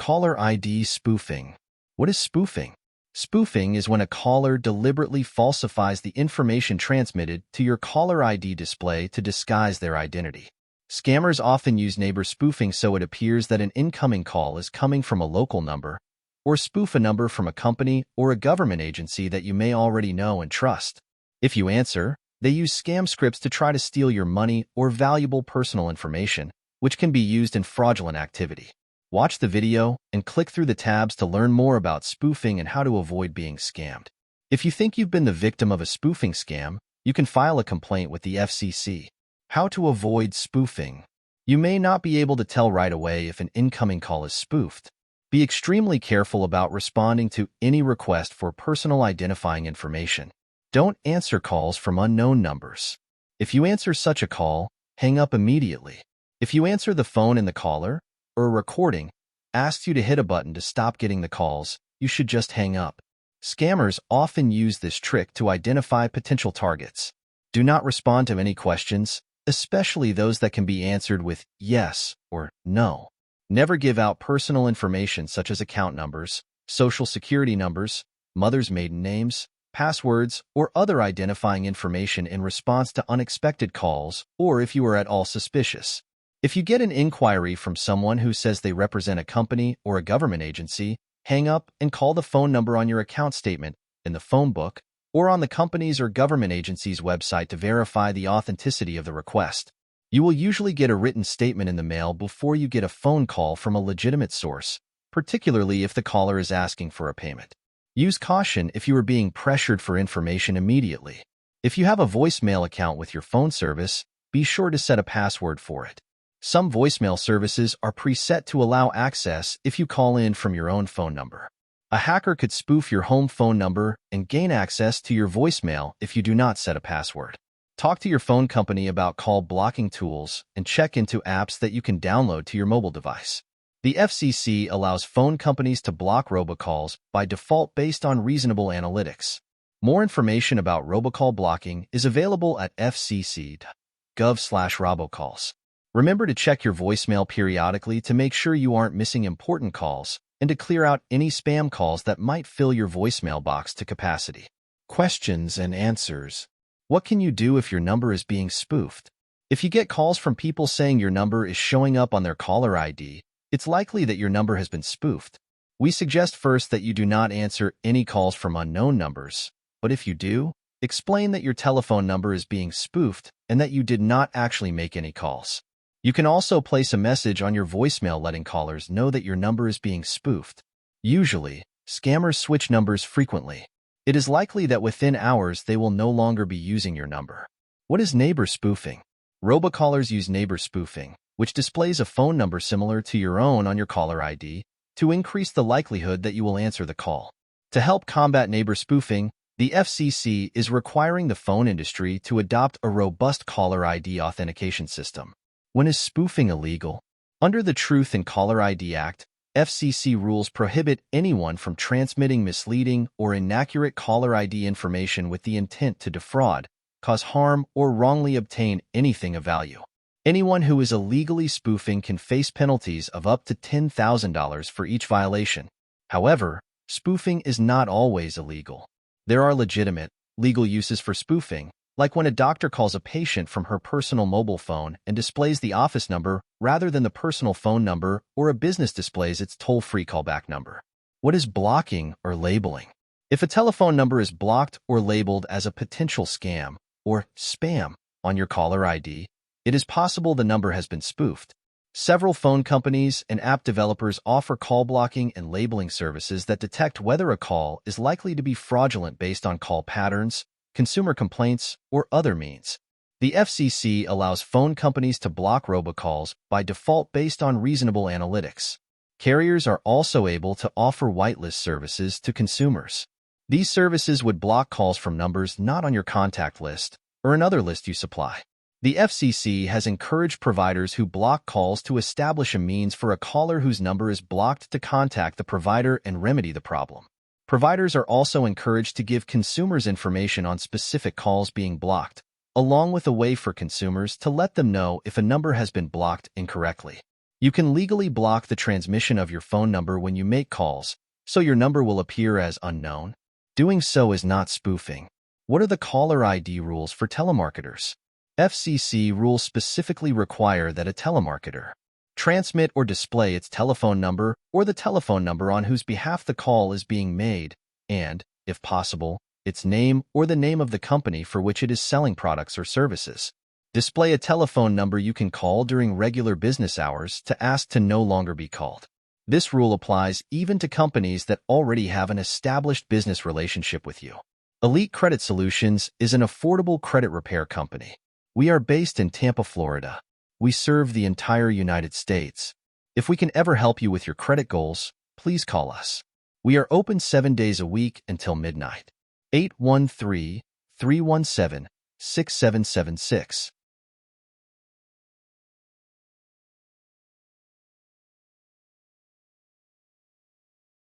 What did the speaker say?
Caller ID spoofing. What is spoofing? Spoofing is when a caller deliberately falsifies the information transmitted to your caller ID display to disguise their identity. Scammers often use neighbor spoofing so it appears that an incoming call is coming from a local number, or spoof a number from a company or a government agency that you may already know and trust. If you answer, they use scam scripts to try to steal your money or valuable personal information, which can be used in fraudulent activity. Watch the video and click through the tabs to learn more about spoofing and how to avoid being scammed. If you think you've been the victim of a spoofing scam, you can file a complaint with the FCC. How to avoid spoofing. You may not be able to tell right away if an incoming call is spoofed. Be extremely careful about responding to any request for personal identifying information. Don't answer calls from unknown numbers. If you answer such a call, hang up immediately. If you answer the phone and the caller, or a recording, asks you to hit a button to stop getting the calls, you should just hang up. Scammers often use this trick to identify potential targets. Do not respond to any questions, especially those that can be answered with yes or no. Never give out personal information such as account numbers, social security numbers, mother's maiden names, passwords, or other identifying information in response to unexpected calls or if you are at all suspicious. If you get an inquiry from someone who says they represent a company or a government agency, hang up and call the phone number on your account statement, in the phone book, or on the company's or government agency's website to verify the authenticity of the request. You will usually get a written statement in the mail before you get a phone call from a legitimate source, particularly if the caller is asking for a payment. Use caution if you are being pressured for information immediately. If you have a voicemail account with your phone service, be sure to set a password for it. Some voicemail services are preset to allow access if you call in from your own phone number. A hacker could spoof your home phone number and gain access to your voicemail if you do not set a password. Talk to your phone company about call blocking tools and check into apps that you can download to your mobile device. The FCC allows phone companies to block robocalls by default based on reasonable analytics. More information about robocall blocking is available at fcc.gov/robocalls. Remember to check your voicemail periodically to make sure you aren't missing important calls and to clear out any spam calls that might fill your voicemail box to capacity. Questions and answers. What can you do if your number is being spoofed? If you get calls from people saying your number is showing up on their caller ID, it's likely that your number has been spoofed. We suggest first that you do not answer any calls from unknown numbers, but if you do, explain that your telephone number is being spoofed and that you did not actually make any calls. You can also place a message on your voicemail letting callers know that your number is being spoofed. Usually, scammers switch numbers frequently. It is likely that within hours they will no longer be using your number. What is neighbor spoofing? Robocallers use neighbor spoofing, which displays a phone number similar to your own on your caller ID, to increase the likelihood that you will answer the call. To help combat neighbor spoofing, the FCC is requiring the phone industry to adopt a robust caller ID authentication system. When is spoofing illegal? Under the Truth in Caller ID Act, FCC rules prohibit anyone from transmitting misleading or inaccurate caller ID information with the intent to defraud, cause harm, or wrongly obtain anything of value. Anyone who is illegally spoofing can face penalties of up to $10,000 for each violation. However, spoofing is not always illegal. There are legitimate, legal uses for spoofing, like when a doctor calls a patient from her personal mobile phone and displays the office number rather than the personal phone number, or a business displays its toll-free callback number. What is blocking or labeling? If a telephone number is blocked or labeled as a potential scam or spam on your caller ID, it is possible the number has been spoofed. Several phone companies and app developers offer call blocking and labeling services that detect whether a call is likely to be fraudulent based on call patterns, consumer complaints, or other means. The FCC allows phone companies to block robocalls by default based on reasonable analytics. Carriers are also able to offer whitelist services to consumers. These services would block calls from numbers not on your contact list or another list you supply. The FCC has encouraged providers who block calls to establish a means for a caller whose number is blocked to contact the provider and remedy the problem. Providers are also encouraged to give consumers information on specific calls being blocked, along with a way for consumers to let them know if a number has been blocked incorrectly. You can legally block the transmission of your phone number when you make calls, so your number will appear as unknown. Doing so is not spoofing. What are the caller ID rules for telemarketers? FCC rules specifically require that a telemarketer transmit or display its telephone number or the telephone number on whose behalf the call is being made, and, if possible, its name or the name of the company for which it is selling products or services. Display a telephone number you can call during regular business hours to ask to no longer be called. This rule applies even to companies that already have an established business relationship with you. Elite Credit Solutions is an affordable credit repair company. We are based in Tampa, Florida. We serve the entire United States. If we can ever help you with your credit goals, please call us. We are open 7 days a week until midnight. 813-317-6776.